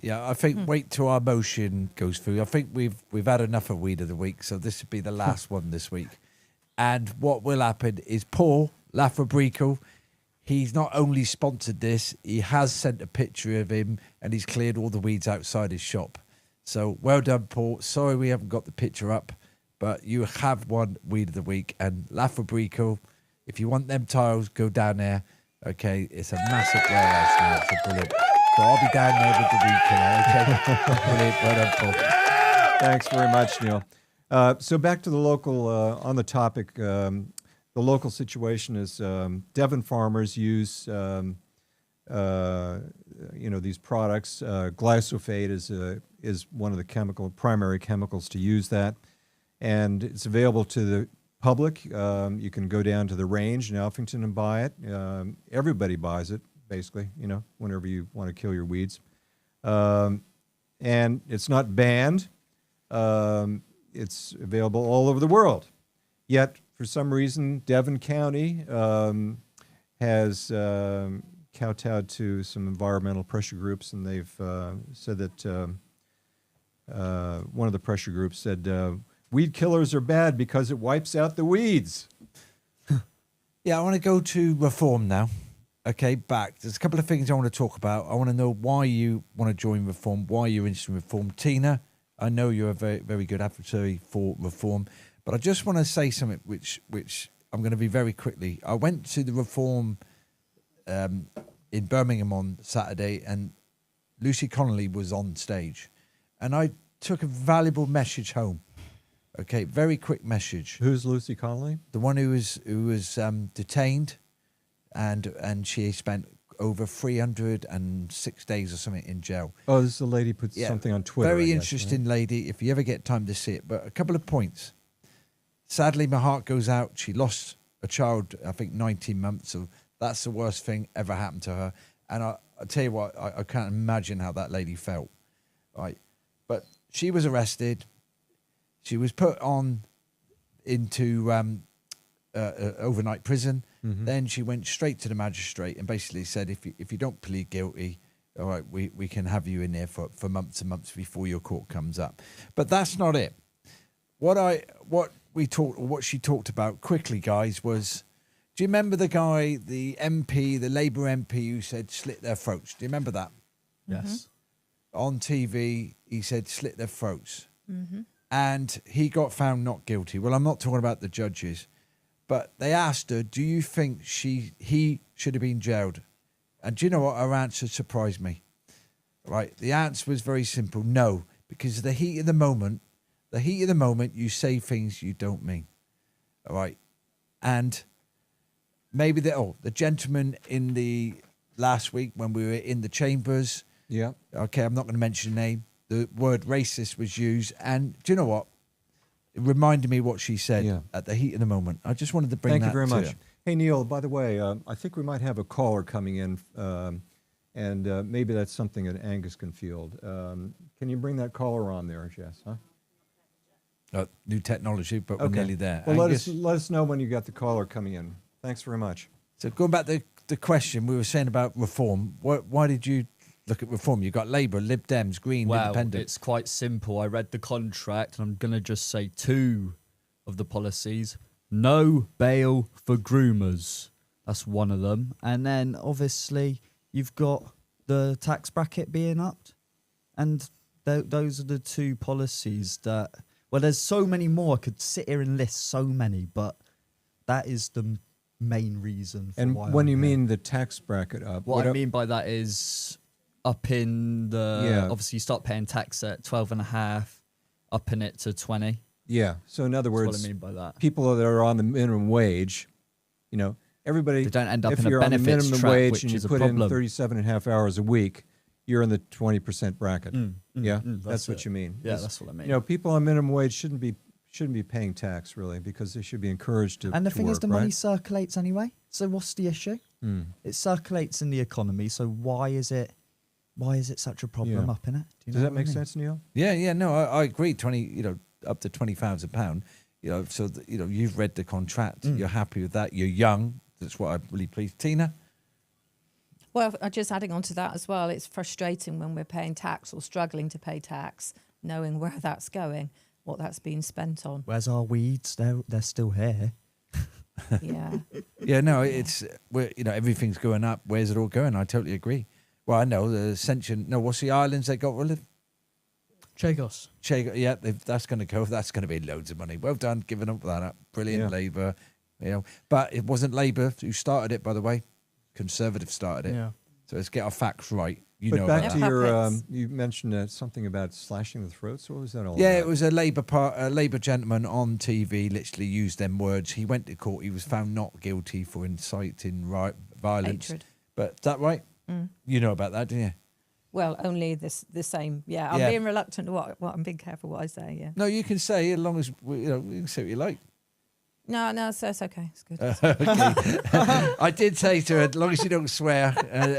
Yeah, I think wait till our motion goes through. I think we've had enough of Weed of the Week, so this would be the last one this week. And what will happen is Paul Lafabrico, he's not only sponsored this, he has sent a picture of him and he's cleared all the weeds outside his shop. So well done, Paul. Sorry we haven't got the picture up, but you have won Weed of the Week. And Lafabrico, if you want them tiles, go down there. Okay, it's a massive warehouse now. It's a brilliant. So I'll be down there with the weed killer. Okay, brilliant. Well done, Paul. Thanks very much, Neil. So back to the local, on the topic, the local situation is Devon farmers use, you know, these products. Glyphosate is one of the primary chemicals to use that, and it's available to the public. You can go down to the range in Alphington and buy it. Everybody buys it, basically, you know, whenever you want to kill your weeds. And it's not banned. It's available all over the world. Yet, for some reason, Devon County has kowtowed to some environmental pressure groups, and they've said that one of the pressure groups said weed killers are bad because it wipes out the weeds. Yeah, I want to go to reform now. Okay, back. There's a couple of things I want to talk about. I want to know why you want to join reform, why you're interested in reform. Tina, I know you're a very, very good advocate for reform, but I just want to say something which I'm going to be very quickly. I went to the reform in Birmingham on Saturday, and Lucy Connolly was on stage, and I took a valuable message home. Okay, very quick message. Who's Lucy Connolly? The one who was detained, and she spent over 306 days or something in jail. Oh, this is a lady put something on Twitter. Very interesting lady, if you ever get time to see it. But a couple of points. Sadly, my heart goes out. She lost a child, I think 19 months. So that's the worst thing ever happened to her. And I tell you what, I can't imagine how that lady felt. Right. But she was arrested. She was put into overnight prison. Mm-hmm. Then she went straight to the magistrate and basically said, if you don't plead guilty, all right, we can have you in there for months and months before your court comes up. But that's not it. What she talked about quickly, guys, was, do you remember the guy, the MP, the Labour MP who said slit their throats? Do you remember that? Yes. On TV, he said slit their throats. Mm-hmm. And he got found not guilty. Well, I'm not talking about the judges. But they asked her, do you think he should have been jailed? And do you know what? Her answer surprised me. Right? The answer was very simple. No, because the heat of the moment, you say things you don't mean. All right? And maybe the gentleman in the last week when we were in the chambers. Yeah. Okay, I'm not going to mention the name. The word racist was used. And do you know what? It reminded me what she said at the heat of the moment. I just wanted to bring that Thank you very much. you. Hey, Neil, by the way, I think we might have a caller coming in, and maybe that's something that Angus can field. Can you bring that caller on there, Jess? Huh? New technology, but we're nearly there. Well, let us know when you got the caller coming in. Thanks very much. So going back to the question we were saying about reform, why did you look at reform? You got Labour, Lib Dems, Green, Independent. Well, it's quite simple. I read the contract, and I'm going to just say two of the policies. No bail for groomers. That's one of them. And then, obviously, you've got the tax bracket being upped. And those are the two policies that... Well, there's so many more. I could sit here and list so many, but that is the main reason for why. And when you mean the tax bracket up... What I mean by that is... up in the obviously you start paying tax at 12.5, upping it to 20. Yeah. So in other words, that's what I mean by that. People that are on the minimum wage, you know, everybody. They don't end up if in a you're on the benefits minimum trap, wage which and you is a put in problem. 37.5 hours a week, you're in the 20% bracket. That's what it. you mean. Yeah, that's what I mean. You know, people on minimum wage shouldn't be paying tax really, because they should be encouraged to. And the to thing work, is, the money circulates anyway. So what's the issue? It circulates in the economy. So why is it such a problem up in it? Does that make sense, Neil? Yeah, no, I agree. up to £20,000. You know, so you know you've read the contract. You're happy with that. You're young. That's what I'm really pleased. Tina. Well, just adding on to that as well, it's frustrating when we're paying tax or struggling to pay tax, knowing where that's going, what that's being spent on. Where's our weeds? They're still here. Yeah. Yeah, no, you know, everything's going up. Where's it all going? I totally agree. Well, I know the Ascension. No, what's the islands they got rid of? Chagos. Yeah, that's going to go. That's going to be loads of money. Well done, giving up that up. Brilliant, Yeah. Labour. You know, but it wasn't Labour who started it, by the way. Conservatives started it. Yeah. So let's get our facts right. You But know back about to that. your, Puppets. you mentioned something about slashing the throats. What was that all Yeah, about? it was a Labour gentleman on TV. Literally used them words. He went to court. He was found not guilty for inciting violence. Hatred. But is that right? Mm. You know about that, do you? Well, only the same. Yeah, I'm Yeah. being reluctant to what I'm being careful what I say. Yeah. No, you can say as long as you can say what you like. No, so it's okay. It's good. Okay. I did say to her, as long as you don't swear,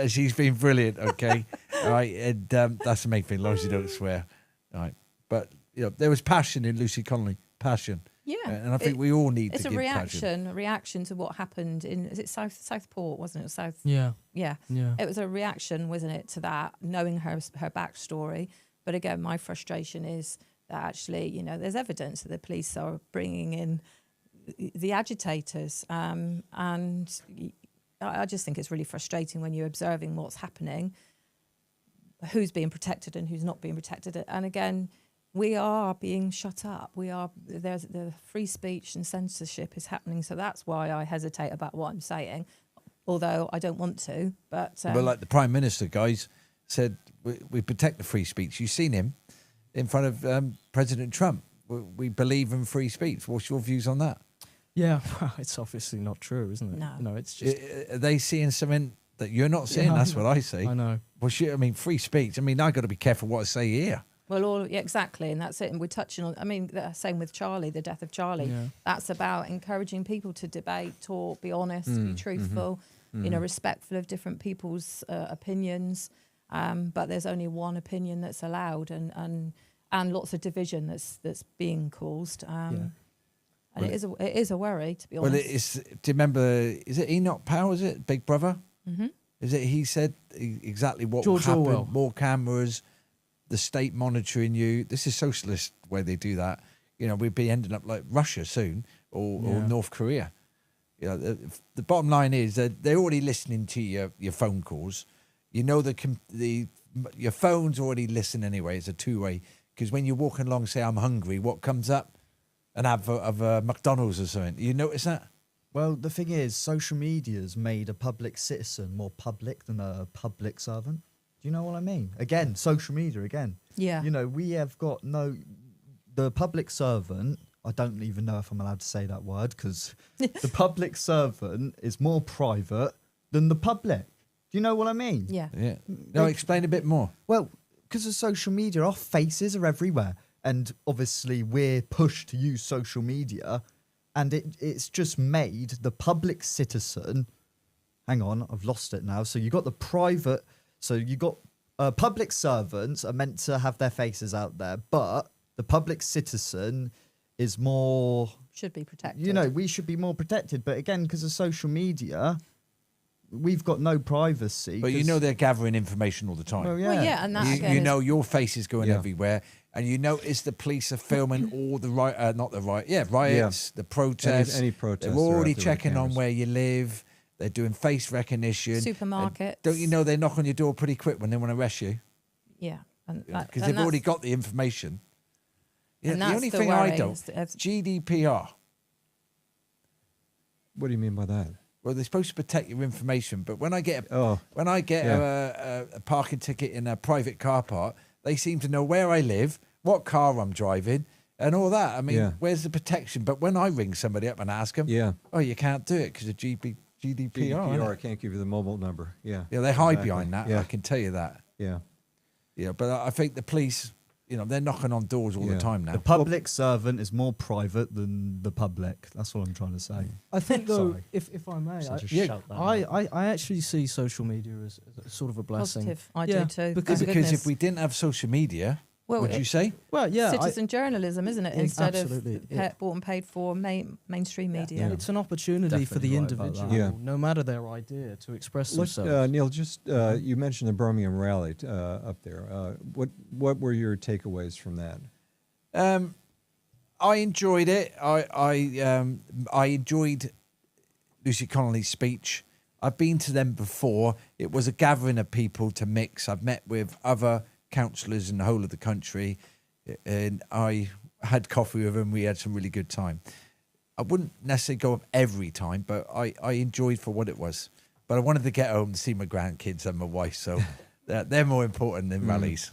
she's been brilliant. Okay, all right, and that's the main thing. As long as you don't swear, all right. But you know, there was passion in Lucy Connolly. Passion. Yeah. And I think we all need It's to a give passion. reaction to what happened in, is it Southport, wasn't it? South. Yeah. Yeah. Yeah. It was a reaction, wasn't it, to that, knowing her backstory. But again, my frustration is that actually, you know, there's evidence that the police are bringing in the agitators. And I just think it's really frustrating when you're observing what's happening, who's being protected and who's not being protected. And again, we are being shut up. There's the free speech and censorship is happening. So that's why I hesitate about what I'm saying, although I don't want to. But like the Prime Minister, guys, said we protect the free speech. You've seen him in front of President Trump. We believe in free speech. What's your views on that? Yeah. Well, it's obviously not true, isn't it? No. You know, it's just. Are they seeing something that you're not seeing? Yeah, That's what I see. I know. Well, shit, I mean, free speech. I mean, I got to be careful what I say here. well, yeah, exactly, and that's it. And we're touching on. I mean, the same with Charlie, the death of Charlie. Yeah. That's about encouraging people to debate, talk, be honest, be truthful. You know, respectful of different people's opinions. But there's only one opinion that's allowed, and lots of division that's being caused. And it is a worry, to be honest. Well, do you remember, is it Enoch Powell, is it? Big Brother? Mm-hmm. Is it, he said exactly what George will happen, Orwell. more cameras, the state monitoring you. This is socialist where they do that. You know, we'd be ending up like Russia soon or North Korea. You know, the bottom line is that they're already listening to your phone calls. You know, your phone's already listening anyway. It's a two-way. Because when you're walking along, say, I'm hungry, what comes up? An advert of McDonald's or something. You notice that? Well, the thing is, social media's made a public citizen more public than a public servant. Do you know what I mean? Again, social media again. Yeah. You know, we have got the public servant, I don't even know if I'm allowed to say that word, because the public servant is more private than the public. Do you know what I mean? Yeah. Yeah. No, explain a bit more. Well, because of social media, our faces are everywhere. And obviously we're pushed to use social media, and it's just made the public citizen, hang on, I've lost it now. So you got the private, so you got public servants are meant to have their faces out there, but the public citizen is more, Should be protected. you know, we should be more protected. But again, because of social media, we've got no privacy. But you 'cause- know they're gathering information all the time. Well, Well, yeah, and that again You is- know your face is going Yeah. everywhere, and you notice the police are filming all the riots, the protests. Any protests They're are already out there with checking on cameras. where you live. They're doing face recognition. Supermarkets. Don't you know they knock on your door pretty quick when they want to arrest you? Yeah. And Because they've already got the information. Yeah, And the that's only the thing I worry, don't, is that- GDPR. What do you mean by that? Well, they're supposed to protect your information, but when I get Oh, a parking ticket in a private car park, they seem to know where I live, what car I'm driving, and all that. I mean, Yeah. where's the protection? But when I ring somebody up and ask them, yeah. oh, you can't do it because of GDPR. GDPR, I innit? can't give you the mobile number. Yeah. Yeah, they hide Exactly. behind that. Yeah. I can tell you that. Yeah. Yeah, but I think the police, you know, they're knocking on doors all Yeah. the time now. The public servant is more private than the public. That's what I'm trying to say. I think though, Sorry. if I may, So I, just yeah, shout that out. I actually see social media as sort of a blessing. Positive. I Yeah, do too. because- Thank Because goodness. if we didn't have social media, Well, would you say? Well, yeah. citizen journalism, isn't it? Instead absolutely, of bought and paid for mainstream media. It's an opportunity for the Definitely right about that. individual, Yeah. no matter their idea, to express Let's, themselves. Neil, just you mentioned the Birmingham rally up there. What were your takeaways from that? I enjoyed it. I enjoyed Lucy Connolly's speech. I've been to them before. It was a gathering of people to mix. I've met with other councillors in the whole of the country, and I had coffee with them. We had some really good time. I wouldn't necessarily go up every time, but I enjoyed for what it was. But I wanted to get home to see my grandkids and my wife, so they're more important than rallies.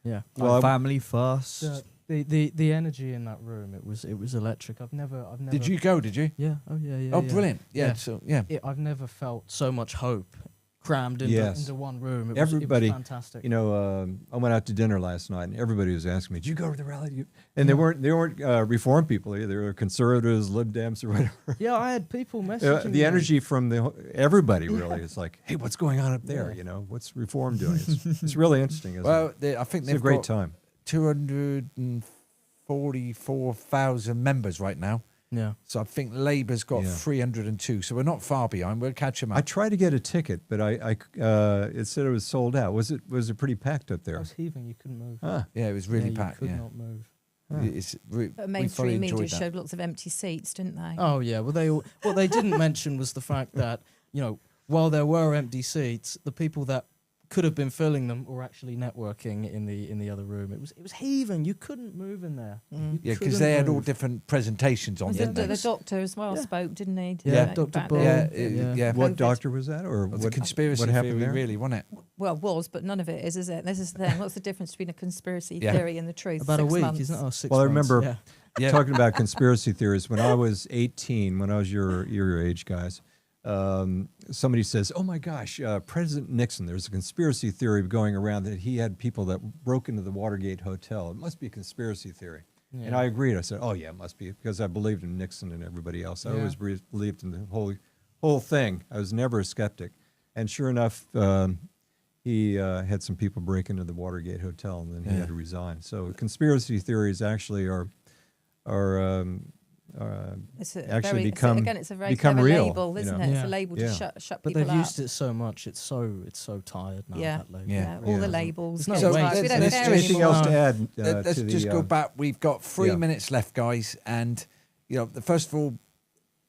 Yeah. Well, family first. The energy in that room, it was electric. I've never. Did you go? Did you? Yeah. Oh yeah. Yeah. Oh, yeah. brilliant! Yeah. Yeah. So yeah. I've never felt so much hope crammed into one room. It Everybody, was fantastic. You know, I went out to dinner last night, and everybody was asking me, "Did you go to the rally?" And they weren't Reform people either. They were conservatives, Lib Dems, or whatever. Yeah, I had people messaging me. The energy from everybody really is like, "Hey, what's going on up there? You know, what's Reform doing?" It's really interesting. Isn't it? I think It's they've a great got time. 244,000 members right now. Yeah. So I think Labour's got 302. So we're not far behind. We'll catch them up. I tried to get a ticket, but it said it was sold out. Was it pretty packed up I there? was heaving. You couldn't move. Huh. Yeah, it was really You packed. could Yeah. not move. But mainstream media showed lots of empty seats, didn't they? Oh yeah. Well, what they didn't mention was the fact that, you know, while there were empty seats, the people that could have been filling them were actually networking in the other room. It was heaving. You couldn't move in there. Yeah, because they had all different presentations on, didn't they? The doctor as well spoke, didn't he? Yeah, Dr. Bull. Yeah. What doctor was that, or Well, what the conspiracy what happened theory, there? really, wasn't it? Well, was, but none of it is it? This is the thing. What's the difference between a conspiracy Yeah. theory and the truth? About 6 a week, months. isn't it? Oh, 6 Well, I months. remember Yeah. talking about conspiracy theories when I was 18. When I was your age, guys. Somebody says, "Oh my gosh, President Nixon, there's a conspiracy theory going around that he had people that broke into the Watergate Hotel. It must be a conspiracy theory." Yeah. And I agreed. I said, "Oh yeah, it must be," because I believed in Nixon and everybody else. I always believed in the whole thing. I was never a skeptic. And sure enough, he had some people break into the Watergate Hotel, and then he had to resign. So conspiracy theories actually are It's a actually very, become again, it's a very become clever real, label, you isn't know? it? It's Yeah. a label Yeah. to shut But people they've up. used it so much. It's so tired now. Yeah. That label. Yeah. All the Yeah. labels. There's get no tired. weight. We don't There's care anything anymore. else to add? Let's to just the, go back. We've got 3 yeah. minutes left, guys. And, you know, first of all,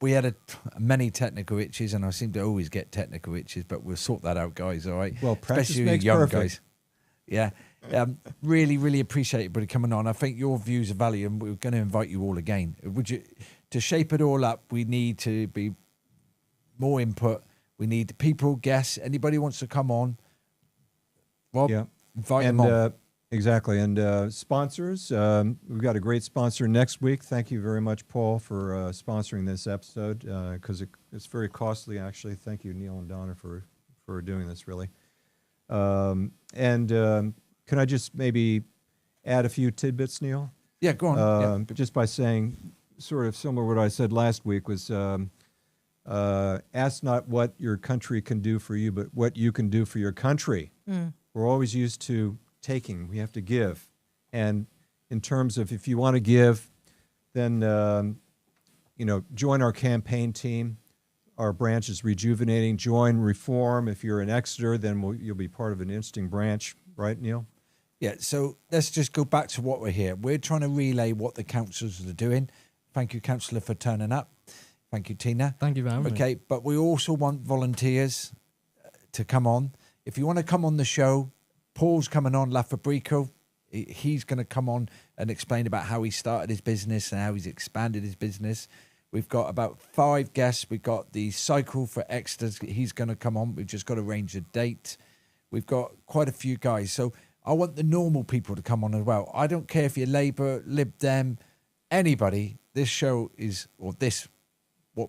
we had many technical itches, and I seem to always get technical itches, but we'll sort that out, guys, all right? Well, practice Especially makes you young perfect. guys. Yeah. Really, really appreciate everybody coming on. I think your views are valuable, and we're going to invite you all again. To shape it all up, we need to be more input. We need people, guests, anybody wants to come on. Rob, Yeah. invite And them on. exactly. And sponsors, we've got a great sponsor next week. Thank you very much, Paul, for sponsoring this episode, because it's very costly, actually. Thank you, Neil and Donna, for doing this, really. Can I just maybe add a few tidbits, Neil? Yeah, go on. Just by saying, sort of similar to what I said last week, was ask not what your country can do for you, but what you can do for your country. We're always used to taking. We have to give. And in terms of if you want to give, then, join our campaign team. Our branch is rejuvenating. Join Reform. If you're in Exeter, then you'll be part of an interesting branch. Right, Neil? Yeah, so let's just go back to what we're here. We're trying to relay what the councillors are doing. Thank you, Councillor, for turning up. Thank you, Tina. Thank you very much. Okay, but we also want volunteers to come on. If you want to come on the show, Paul's coming on, La Fabrico. He's going to come on and explain about how he started his business and how he's expanded his business. We've got about 5 guests. We've got the Cycle for Exeter. He's going to come on. We've just got to arrange a date. We've got quite a few guys. So I want the normal people to come on as well. I don't care if you're Labour, Lib Dem, anybody. This show is, what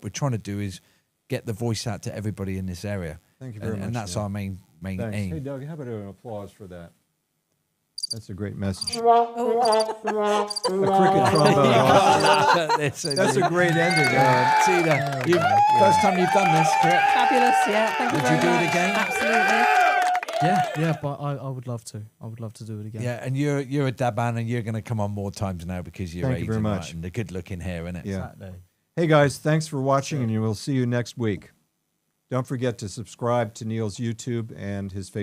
we're trying to do is get the voice out to everybody in this area. Thank you very much. And that's Neil. our main Thanks. aim. Hey, Doug, how about an applause for that? That's a great message. A cricket trombone. That's That's a great ending. Tina, first time you've done this, correct? Fabulous, yeah. Thank you Would very you do much. it again? Absolutely. Yeah, but I would love to. I would love to do it again. Yeah, and you're a Daban, and you're going to come on more times now because you're Thank you very aging, right, much. and the good looking hair, innit? Yeah. Exactly. Hey guys, thanks for watching, and we'll see you next week. Don't forget to subscribe to Neil's YouTube and his Facebook.